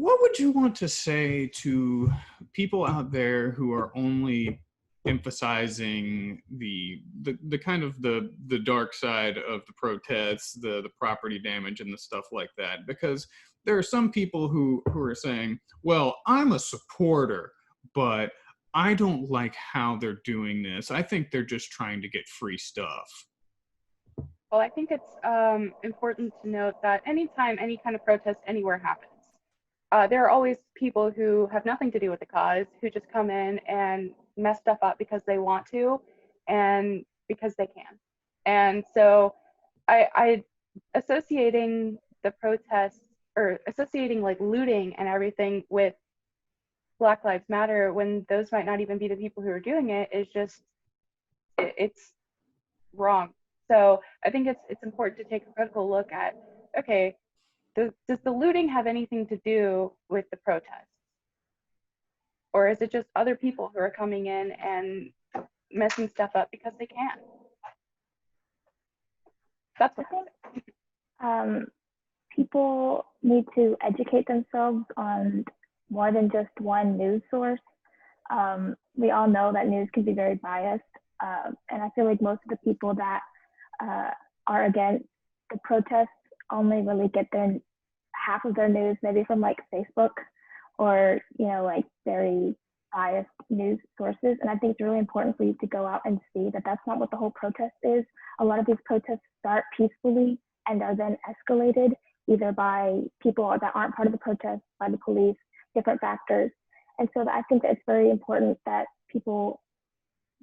what would you want to say to people out there who are only emphasizing the kind of the dark side of the protests, the property damage and the stuff like that? Because there are some people who are saying, well, I'm a supporter, but I don't like how they're doing this. I think they're just trying to get free stuff. Well, I think it's important to note that anytime any kind of protest anywhere happens, there are always people who have nothing to do with the cause, who just come in and mess stuff up because they want to and because they can. And so I associating the protests, or associating like looting and everything with Black Lives Matter, when those might not even be the people who are doing it, is just, it's wrong. So I think it's important to take a critical look at, okay, does the looting have anything to do with the protests? Or is it just other people who are coming in and messing stuff up because they can? That's what I think. People need to educate themselves on more than just one news source. We all know that news can be very biased, and I feel like most of the people that are against the protests only really get their half of their news maybe from like Facebook or, you know, like very biased news sources. And I think it's really important for you to go out and see that that's not what the whole protest is. A lot of these protests start peacefully and are then escalated either by people that aren't part of the protest, by the police, different factors. And so I think that it's very important that people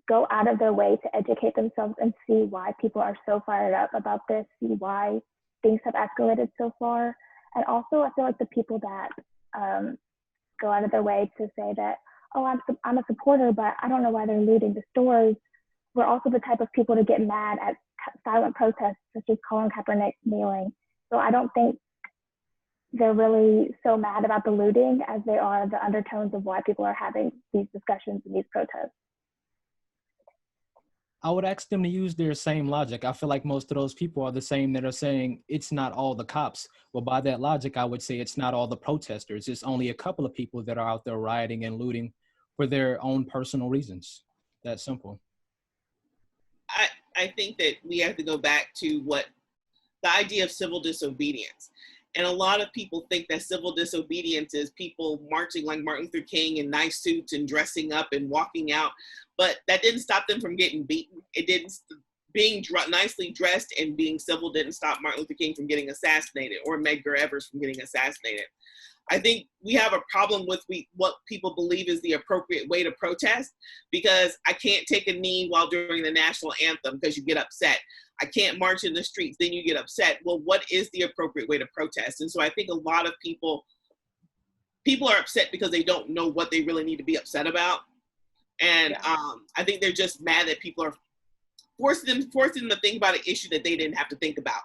go out of their way to educate themselves and see why people are so fired up about this, see why things have escalated so far. And also, I feel like the people that go out of their way to say that, oh, I'm a supporter, but I don't know why they're looting the stores, we're also the type of people to get mad at silent protests, such as Colin Kaepernick kneeling. So I don't think they're really so mad about the looting as they are the undertones of why people are having these discussions and these protests. I would ask them to use their same logic. I feel like most of those people are the same that are saying it's not all the cops. Well, by that logic, I would say it's not all the protesters. It's only a couple of people that are out there rioting and looting for their own personal reasons. That simple. I think that we have to go back to what the idea of civil disobedience. And a lot of people think that civil disobedience is people marching like Martin Luther King in nice suits and dressing up and walking out. But that didn't stop them from getting beaten. It didn't, being nicely dressed and being civil didn't stop Martin Luther King from getting assassinated or Medgar Evers from getting assassinated. I think we have a problem with what people believe is the appropriate way to protest, because I can't take a knee while during the national anthem because you get upset. I can't march in the streets, then you get upset. Well, what is the appropriate way to protest? And so I think a lot of people are upset because they don't know what they really need to be upset about. And I think they're just mad that people are forcing them to think about an issue that they didn't have to think about.